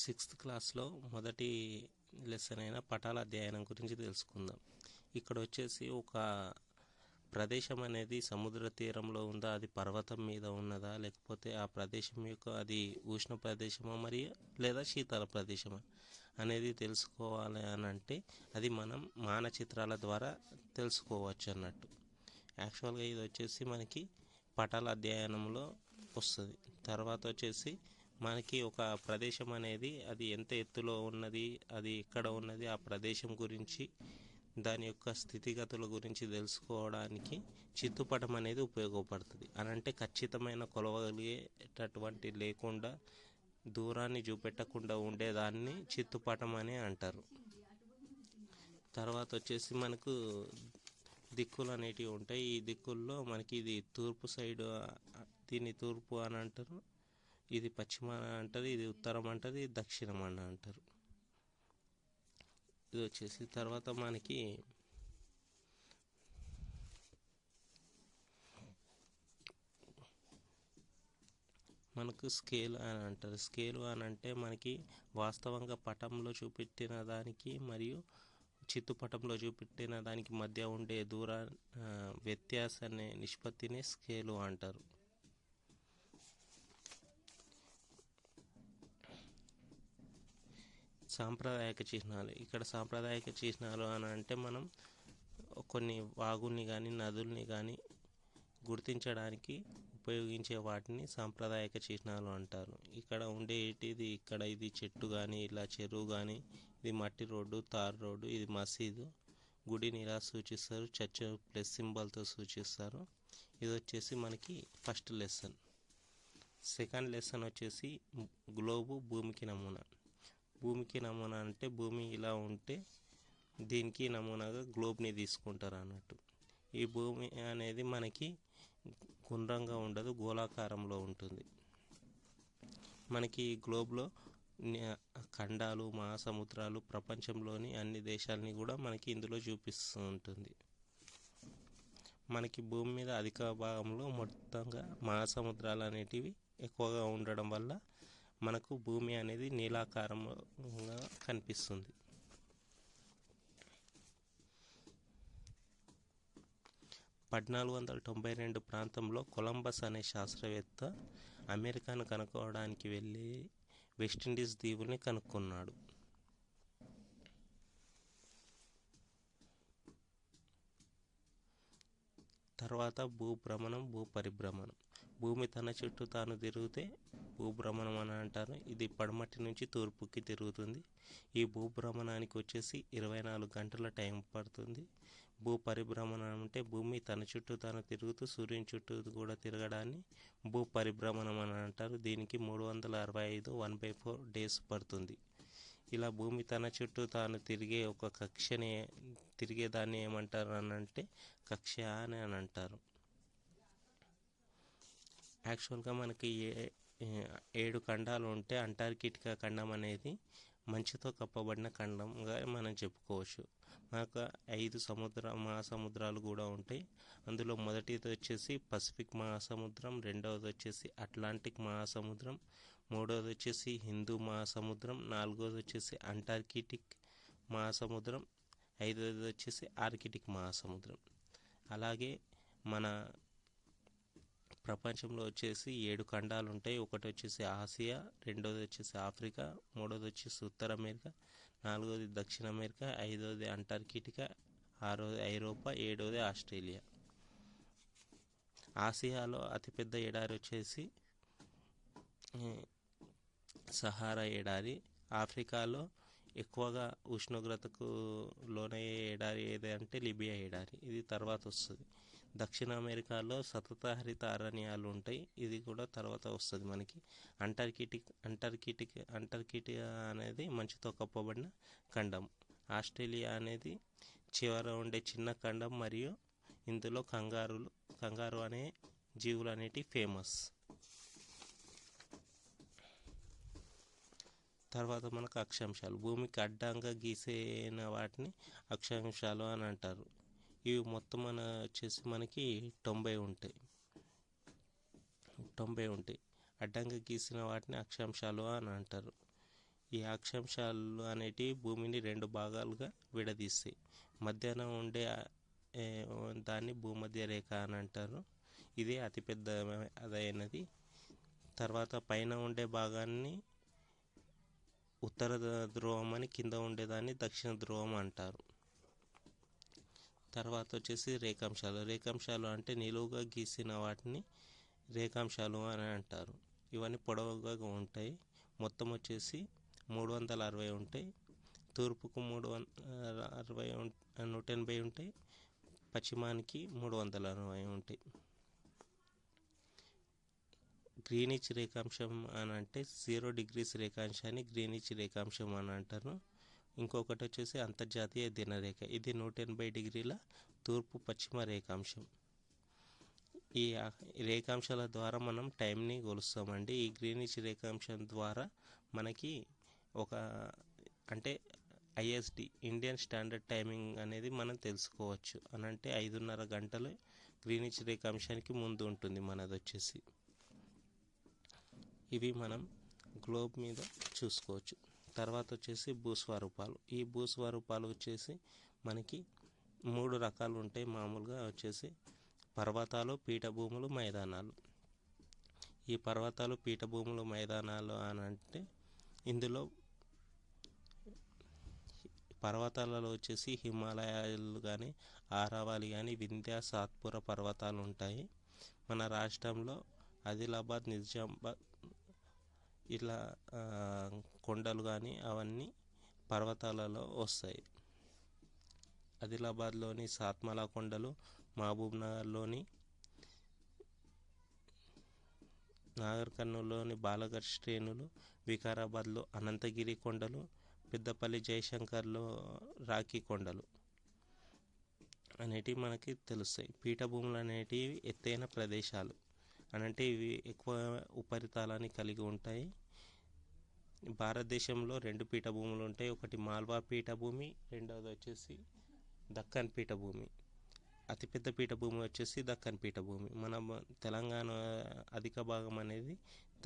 Sixth క్లాస్లో మొదటి lesson అయిన పటాల అధ్యయనం గురించి తెలుసుకుందాం. ఇక్కడ వచ్చేసి ఒక ప్రదేశం అనేది సముద్ర తీరంలో ఉందా, అది పర్వతం మీద ఉన్నదా, లేకపోతే ఆ ప్రదేశం యొక్క అది ఉష్ణ ప్రదేశమా మరియు లేదా శీతల ప్రదేశమా అనేది తెలుసుకోవాలి అని అంటే అది మనం మానచిత్రాల ద్వారా తెలుసుకోవచ్చు అన్నట్టు. యాక్చువల్గా ఇది వచ్చేసి మనకి పటాల అధ్యయనంలో వస్తుంది. తర్వాత వచ్చేసి మనకి ఒక ప్రదేశం అనేది అది ఎంత ఎత్తులో ఉన్నది, అది ఎక్కడ ఉన్నది, ఆ ప్రదేశం గురించి దాని యొక్క స్థితిగతుల గురించి తెలుసుకోవడానికి చిత్తుపటం అనేది ఉపయోగపడుతుంది. అనంటే ఖచ్చితమైన కొలవగలిగేటటువంటి లేకుండా దూరాన్ని చూపెట్టకుండా ఉండేదాన్ని చిత్తుపటం అని అంటారు. తర్వాత వచ్చేసి మనకు దిక్కులు అనేటివి ఉంటాయి. ఈ దిక్కుల్లో మనకి ఇది తూర్పు సైడు, దీన్ని తూర్పు అని అంటారు, ఇది పశ్చిమ అని అంటారు, ఇది ఉత్తరం అంటారు, ఇది దక్షిణం అని అంటారు. ఇది వచ్చేసి తర్వాత మనకు స్కేల్ అని అంటారు. స్కేల్ అని అంటే మనకి వాస్తవంగా పటంలో చూపెట్టిన దానికి మరియు చిత్తుపటంలో చూపెట్టిన దానికి మధ్య ఉండే వ్యత్యాసాన్ని నిష్పత్తిని స్కేలు అంటారు. సాంప్రదాయక చిహ్నాలు. ఇక్కడ సాంప్రదాయక చిహ్నాలు అని అంటే మనం కొన్ని వాగుల్ని కానీ నదుల్ని కానీ గుర్తించడానికి ఉపయోగించే వాటిని సాంప్రదాయక చిహ్నాలు అంటారు. ఇక్కడ ఉండేటిది, ఇక్కడ ఇది చెట్టు కానీ ఇలా చెరువు కానీ, ఇది మట్టి రోడ్డు, తార్ రోడ్డు, ఇది మసీదు, గుడిని ఇలా సూచిస్తారు, చర్చ్ ప్లస్ సింబల్తో సూచిస్తారు. ఇది వచ్చేసి మనకి ఫస్ట్ లెసన్. సెకండ్ లెసన్ వచ్చేసి గ్లోబు, భూమికి నమూనా. భూమికి నమూనా అంటే భూమి ఇలా ఉంటే దీనికి నమూనాగా గ్లోబ్ని తీసుకుంటారు అన్నట్టు. ఈ భూమి అనేది మనకి గుండ్రంగా ఉండదు, గోళాకారంలో ఉంటుంది. మనకి గ్లోబ్లో ఖండాలు, మహాసముద్రాలు, ప్రపంచంలోని అన్ని దేశాలని కూడా మనకి ఇందులో చూపిస్తూ ఉంటుంది. మనకి భూమి మీద అధిక భాగంలో మొత్తంగా మహాసముద్రాలు అనేటివి ఎక్కువగా ఉండడం వల్ల మనకు భూమి అనేది నీలాకారంగా కనిపిస్తుంది. (1492) ప్రాంతంలో కొలంబస్ అనే శాస్త్రవేత్త అమెరికాను కనుక్కోవడానికి వెళ్ళి వెస్టిండీస్ దీవుల్ని కనుక్కున్నాడు. తర్వాత భూభ్రమణం, భూపరిభ్రమణం. భూమి తన చుట్టూ తాను తిరిగితే భూభ్రమణం అని అంటారు. ఇది పడమటి నుంచి తూర్పుకి తిరుగుతుంది. ఈ భూభ్రమణానికి వచ్చేసి 24 గంటల టైం పడుతుంది. భూపరిభ్రమణం అంటే భూమి తన చుట్టూ తాను తిరుగుతూ సూర్యుని చుట్టూ కూడా తిరగడాన్ని భూపరిభ్రమణం అని అంటారు. దీనికి 365 1/4 డేస్ పడుతుంది. ఇలా భూమి తన చుట్టూ తాను తిరిగేదాన్ని ఏమంటారు అని అంటే కక్ష్య అని అంటారు. యాక్చువల్గా మనకి 7 ఖండాలు ఉంటే అంటార్కిటికా ఖండం అనేది మంచుతో కప్పబడిన ఖండంగా మనం చెప్పుకోవచ్చు. మనకు 5 మహాసముద్రాలు కూడా ఉంటాయి. అందులో మొదటిది వచ్చేసి పసిఫిక్ మహాసముద్రం, రెండవది వచ్చేసి అట్లాంటిక్ మహాసముద్రం, మూడవది వచ్చేసి హిందూ మహాసముద్రం, నాలుగవది వచ్చేసి అంటార్కిటిక్ మహాసముద్రం, ఐదవది వచ్చేసి ఆర్కిటిక్ మహాసముద్రం. అలాగే మన ప్రపంచంలో వచ్చేసి 7 ఖండాలు ఉంటాయి. ఒకటి వచ్చేసి ఆసియా, రెండవది వచ్చేసి ఆఫ్రికా, మూడవది వచ్చేసి ఉత్తర అమెరికా, నాలుగవది దక్షిణ అమెరికా, ఐదవది అంటార్కిటికా, ఆరవది ఐరోపా, ఏడవది ఆస్ట్రేలియా. ఆసియాలో అతిపెద్ద ఎడారి వచ్చేసి సహారా ఎడారి. ఆఫ్రికాలో ఎక్కువగా ఉష్ణోగ్రతకు లోనయ్యే ఎడారి ఏదంటే లిబియా ఎడారి, ఇది తర్వాత వస్తుంది. దక్షిణ అమెరికాలో సతత హరిత అరణ్యాలు ఉంటాయి, ఇది కూడా తర్వాత వస్తుంది మనకి. అంటార్కిటికా అనేది మంచుతో కప్పబడిన ఖండం. ఆస్ట్రేలియా అనేది చివర ఉండే చిన్న ఖండం మరియు ఇందులో కంగారు అనే జీవులు అనేటివి ఫేమస్. తర్వాత మనకు అక్షాంశాలు. భూమికి అడ్డంగా గీసిన వాటిని అక్షాంశాలు అని అంటారు. ఇవి మొత్తం వచ్చేసి మనకి 90 ఉంటాయి. అడ్డంగా గీసిన వాటిని అక్షాంశాలు అని అంటారు. ఈ అక్షాంశాలు అనేటివి భూమిని 2 భాగాలుగా విడదీస్తాయి. మధ్యాహ్నం ఉండే దాన్ని భూమధ్య రేఖ అని అంటారు. ఇది అతిపెద్ద అదైనది. తర్వాత పైన ఉండే భాగాన్ని ఉత్తర ధ్రువం అని, కింద ఉండేదాన్ని దక్షిణ ధ్రువం అంటారు. తర్వాత వచ్చేసి రేఖాంశాలు అంటే నిలువుగా గీసిన వాటిని రేఖాంశాలు అని అంటారు. ఇవన్నీ పొడవుగా ఉంటాయి. మొత్తం వచ్చేసి 360 ఉంటాయి. తూర్పుకు 180 ఉంటాయి. పశ్చిమానికి 360 ఉంటాయి. గ్రీనిచ్ రేఖాంశం అని అంటే 0 డిగ్రీస్ రేఖాంశాన్ని గ్రీనిచ్ రేఖాంశం అని అంటారు. ఇంకొకటి వచ్చేసి అంతర్జాతీయ దినరేఖ. ఇది 180 డిగ్రీల తూర్పు పశ్చిమ రేఖాంశం. ఈ రేఖాంశాల ద్వారా మనం టైంని కొలుస్తామండి. ఈ గ్రీనిచ్ రేఖాంశం ద్వారా మనకి అంటే ఐఎస్డి ఇండియన్ స్టాండర్డ్ టైమింగ్ అనేది మనం తెలుసుకోవచ్చు. అని అంటే 5:30 గంటలు గ్రీనిచ్ రేఖాంశానికి ముందు ఉంటుంది మనది వచ్చేసి. ఇవి మనం గ్లోబ్ మీద చూసుకోవచ్చు. తర్వాత వచ్చేసి భూస్వరూపాలు. ఈ భూస్వరూపాలు వచ్చేసి మనకి 3 రకాలు ఉంటాయి. మామూలుగా వచ్చేసి పర్వతాలు, పీఠభూములు, మైదానాలు. ఈ పర్వతాలు, పీఠభూములు, మైదానాలు అని అంటే ఇందులో పర్వతాలలో వచ్చేసి హిమాలయాలు కానీ, ఆరావళి కానీ, వింధ్య, సాత్పురా పర్వతాలు ఉంటాయి. మన రాష్ట్రంలో ఆదిలాబాద్, నిజామాబాద్ ఇలా కొండలు కానీ అవన్నీ పర్వతాలలో వస్తాయి. ఆదిలాబాద్లోని సాత్మల కొండలు, మహబూబ్ నగర్లోని, నాగర్ కర్నూలులోని బాలగర్ శ్రేణులు, వికారాబాద్లో అనంతగిరి కొండలు, పెద్దపల్లి జయశంకర్లో రాఖీ కొండలు అనేటివి మనకి తెలుస్తాయి. పీఠభూములు అనేటివి ఎత్తైన ప్రదేశాలు అనంటే ఇవి ఎక్కువ ఉపరితలాన్ని కలిగి ఉంటాయి. భారతదేశంలో 2 పీఠభూములు ఉంటాయి. ఒకటి మాల్వా పీఠభూమి, రెండవది వచ్చేసి దక్కన్ పీఠభూమి. అతిపెద్ద పీఠభూమి వచ్చేసి దక్కన్ పీఠభూమి. మన తెలంగాణ అధిక భాగం అనేది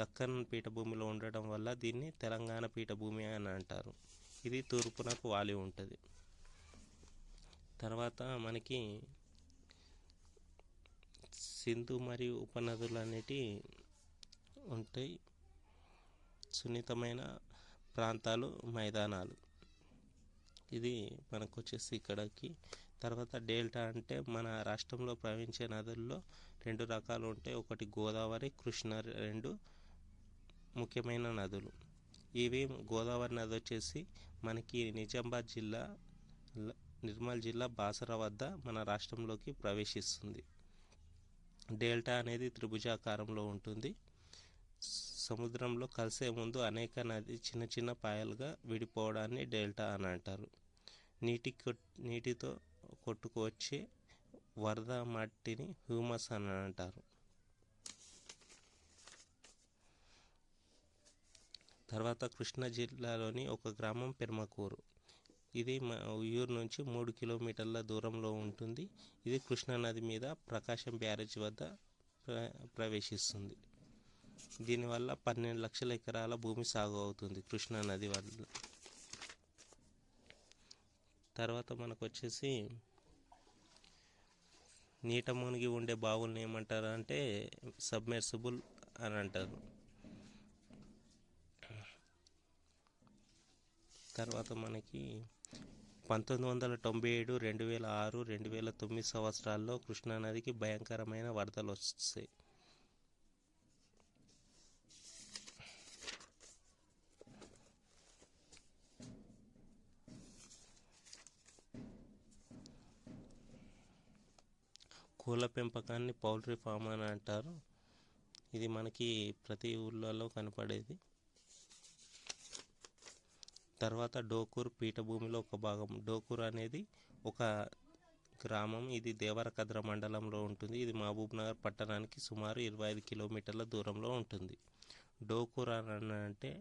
దక్కన్ పీఠభూమిలో ఉండడం వల్ల దీన్ని తెలంగాణ పీఠభూమి అని అంటారు. ఇది తూర్పునకు వాలి ఉంటుంది. తర్వాత మనకి సింధు మరియు ఉపనదులు అనేటివి ఉంటాయి. సున్నితమైన ప్రాంతాలు, మైదానాలు. ఇది మనకు వచ్చేసి ఇక్కడికి. తర్వాత డెల్టా అంటే మన రాష్ట్రంలో ప్రవహించే నదుల్లో 2 రకాలు ఉంటాయి. ఒకటి గోదావరి, కృష్ణ, 2 ముఖ్యమైన నదులు. ఇవి గోదావరి నది వచ్చేసి మనకి నిజామాబాద్ జిల్లా, నిర్మల్ జిల్లా బాసర వద్ద మన రాష్ట్రంలోకి ప్రవేశిస్తుంది. డెల్టా అనేది త్రిభుజాకారంలో ఉంటుంది. సముద్రంలో కలిసే ముందు అనేక చిన్న చిన్న పాయలుగా విడిపోవడాన్ని డెల్టా అని అంటారు. నీటితో కొట్టుకువచ్చే వరద మట్టిని హ్యూమస్ అని అంటారు. తర్వాత కృష్ణా జిల్లాలోని ఒక గ్రామం పెర్మకూరు. ఇది ఉయ్యూరు నుంచి 3 కిలోమీటర్ల దూరంలో ఉంటుంది. ఇది కృష్ణా నది మీద ప్రకాశం బ్యారేజ్ వద్ద ప్రవేశిస్తుంది. దీనివల్ల 12 లక్షల ఎకరాల భూమి సాగు అవుతుంది కృష్ణా నది వల్ల. తర్వాత మనకు వచ్చేసి నీట మునిగి ఉండే బావుల్ని ఏమంటారు అంటే సబ్మెర్సిబుల్ అని అంటారు. తర్వాత మనకి 1997, 2006, 2009 సంవత్సరాల్లో కృష్ణానదికి భయంకరమైన వరదలు వస్తాయి. కోళ్ళ పెంపకాన్ని పౌల్ట్రీ ఫామ్ అని అంటారు. ఇది మనకి ప్రతి ఊళ్ళలో కనపడేది. తర్వాత డోకూర్ పీఠభూమిలో ఒక భాగం. డోకూర్ అనేది ఒక గ్రామం. ఇది దేవరకద్ర మండలంలో ఉంటుంది. ఇది మహబూబ్ నగర్ పట్టణానికి సుమారు 25 కిలోమీటర్ల దూరంలో ఉంటుంది. డోకూర్ అని అంటే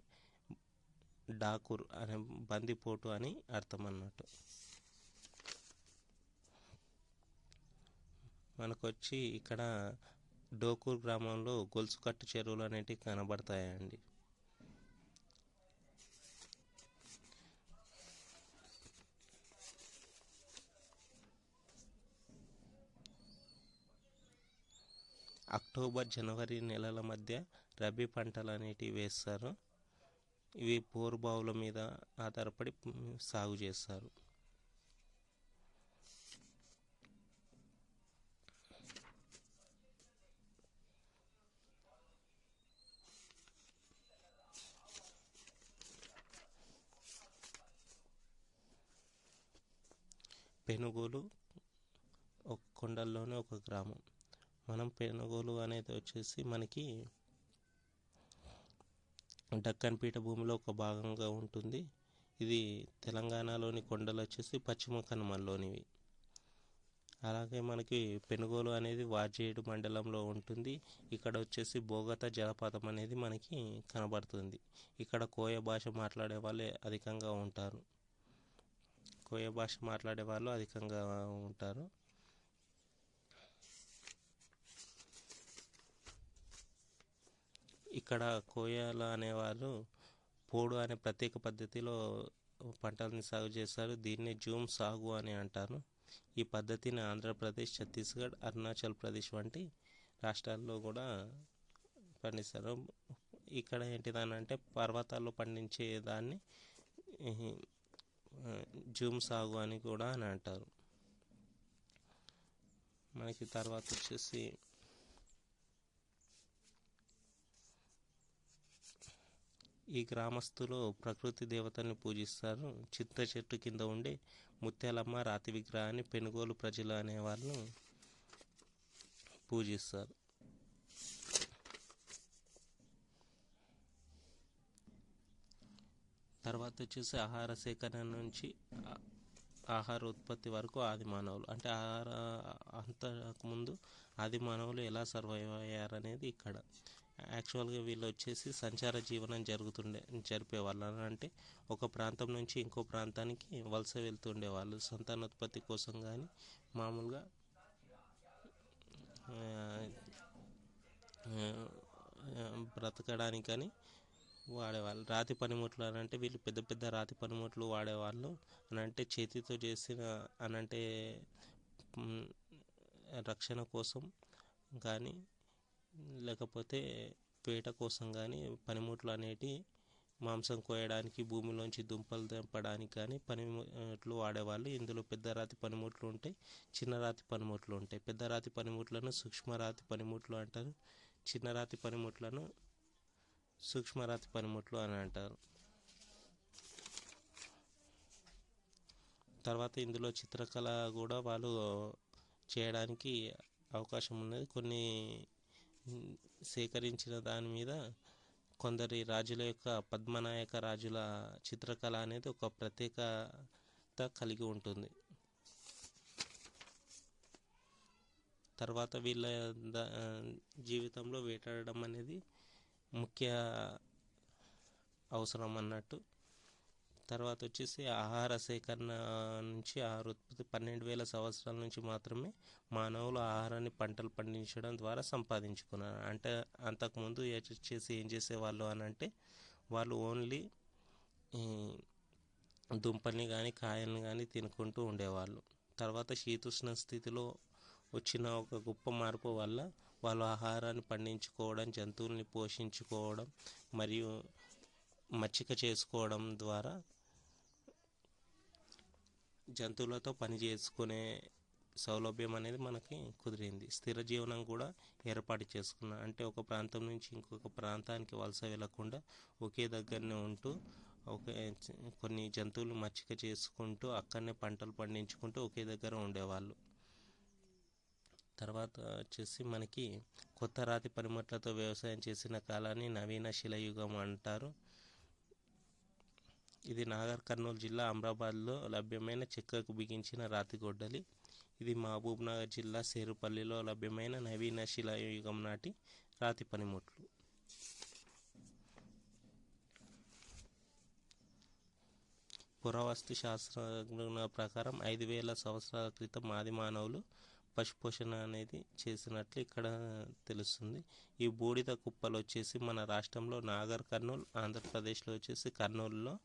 డాకూర్ అనే బందిపోటు అని అర్థం అన్నట్టు. మనకొచ్చి ఇక్కడ డోకూర్ గ్రామంలో గొలుసు కట్టు చెరువులు అనేటివి కనబడతాయండి. అక్టోబర్ జనవరి నెలల మధ్య రబీ పంటలు అనేటివి వేస్తారు. ఇవి బోరుబావుల మీద ఆధారపడి సాగు చేస్తారు. పెనుగోలు ఒక కొండల్లోనే ఒక గ్రామం. మనం పెనుగోలు అనేది వచ్చేసి మనకి డక్కన్ పీఠభూమిలో ఒక భాగంగా ఉంటుంది. ఇది తెలంగాణలోని కొండలు వచ్చేసి పశ్చిమ కనుమల్లోనివి. అలాగే మనకి పెనుగోలు అనేది వాజేడు మండలంలో ఉంటుంది. ఇక్కడ వచ్చేసి బోగత జలపాతం అనేది మనకి కనబడుతుంది. ఇక్కడ కోయ భాష మాట్లాడే వాళ్ళే అధికంగా ఉంటారు. కోయ భాష మాట్లాడే వాళ్ళు అధికంగా ఉంటారు. ఇక్కడ కోయల అనేవాళ్ళు పోడు అనే ప్రత్యేక పద్ధతిలో పంటల్ని సాగు చేస్తారు. దీన్ని జూమ్ సాగు అని అంటారు. ఈ పద్ధతిని ఆంధ్రప్రదేశ్, ఛత్తీస్గఢ్, అరుణాచల్ ప్రదేశ్ వంటి రాష్ట్రాల్లో కూడా పండిస్తారు. ఇక్కడ ఏంటిదనంటే పర్వతాల్లో పండించే దాన్ని జూమ్ సాగు అని కూడా అని అంటారు. మనకి తర్వాత వచ్చేసి ఈ గ్రామస్తులు ప్రకృతి దేవతల్ని పూజిస్తారు. చింత చెట్టు కింద ఉండే ముత్యాలమ్మ రాతి విగ్రహాన్ని పెనుగోలు ప్రజలు అనేవాళ్ళు పూజిస్తారు. తర్వాత వచ్చేసి ఆహార సేకరణ నుంచి ఆహార ఉత్పత్తి వరకు ఆది మానవులు, అంటే అంతకుముందు ఆది మానవులు ఎలా సర్వైవ్ అయ్యారనేది ఇక్కడ. యాక్చువల్గా వీళ్ళు వచ్చేసి సంచార జీవనం జరిపేవాళ్ళు. అంటే ఒక ప్రాంతం నుంచి ఇంకో ప్రాంతానికి వలస వెళ్తుండే వాళ్ళు సంతానోత్పత్తి కోసం కానీ మామూలుగా బ్రతకడానికి కానీ వాడేవాళ్ళు. రాతి పనిముట్లు అని అంటే వీళ్ళు పెద్ద పెద్ద రాతి పనిముట్లు వాడేవాళ్ళు. అని అంటే చేతితో చేసిన అనంటే రక్షణ కోసం కానీ లేకపోతే వేట కోసం కానీ పనిముట్లు అనేటి మాంసం కోయడానికి, భూమిలోంచి దుంపలు తెంపడానికి కానీ పనిముట్లు వాడేవాళ్ళు. ఇందులో పెద్ద రాతి పనిముట్లు ఉంటాయి, చిన్న రాతి పనిముట్లు ఉంటాయి. పెద్ద రాతి పనిముట్లను సూక్ష్మరాతి పనిముట్లు అంటారు. చిన్న రాతి పనిముట్లను సూక్ష్మరాతి పనిముట్లు అని అంటారు. తర్వాత ఇందులో చిత్రకళ కూడా వాళ్ళు చేయడానికి అవకాశం ఉన్నది. కొన్ని సేకరించిన దాని మీద కొందరి రాజుల యొక్క పద్మనాయక రాజుల చిత్రకళ అనేది ఒక ప్రత్యేకత కలిగి ఉంటుంది. తర్వాత వీళ్ళ జీవితంలో వేటాడడం అనేది ముఖ్య అవసరం అన్నట్టు. తర్వాత వచ్చేసి ఆహార సేకరణ నుంచి ఆహార ఉత్పత్తి 12,000 సంవత్సరాల నుంచి మాత్రమే మానవులు ఆహారాన్ని పంటలు పండించడం ద్వారా సంపాదించుకున్నారు. అంటే అంతకుముందు వచ్చేసి ఏం చేసేవాళ్ళు అని అంటే వాళ్ళు ఓన్లీ దుంపల్ని కానీ కాయల్ని కానీ తినుకుంటూ ఉండేవాళ్ళు. తర్వాత శీతోష్ణ స్థితిలో వచ్చిన ఒక గొప్ప మార్పు వల్ల వాళ్ళు ఆహారాన్ని పండించుకోవడం, జంతువుల్ని పోషించుకోవడం మరియు మచ్చిక చేసుకోవడం ద్వారా జంతువులతో పని చేసుకునే సౌలభ్యం అనేది మనకి కుదిరింది. స్థిర జీవనం కూడా ఏర్పాటు చేసుకున్నాం. అంటే ఒక ప్రాంతం నుంచి ఇంకొక ప్రాంతానికి వలస వెళ్లకుండా ఒకే దగ్గరనే ఉంటూ కొన్ని జంతువులు మచ్చిక చేసుకుంటూ అక్కడనే పంటలు పండించుకుంటూ ఒకే దగ్గర ఉండేవాళ్ళు. తర్వాత వచ్చేసి మనకి కొత్త రాతి పనిముట్లతో వ్యవసాయం చేసిన కాలాన్ని నవీన శిలాయుగం అంటారు. ఇది నాగర్ కర్నూలు జిల్లా అమ్రాబాద్లో లభ్యమైన చెక్కకు బిగించిన రాతి గొడ్డలి. ఇది మహబూబ్ నగర్ జిల్లా సేరుపల్లిలో లభ్యమైన నవీన శిలాయుగం నాటి రాతి పనిముట్లు. పురావస్తు శాస్త్రజ్ఞుల ప్రకారం 5,000 సంవత్సరాల క్రితం ఆది మానవులు పశుపోషణ అనేది చేసినట్లు ఇక్కడ తెలుస్తుంది. ఈ బూడిద కుప్పలు వచ్చేసి మన రాష్ట్రంలో నాగర్ కర్నూలు, ఆంధ్రప్రదేశ్లో వచ్చేసి కర్నూలులో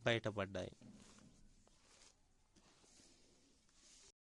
బయటపడ్డాయి.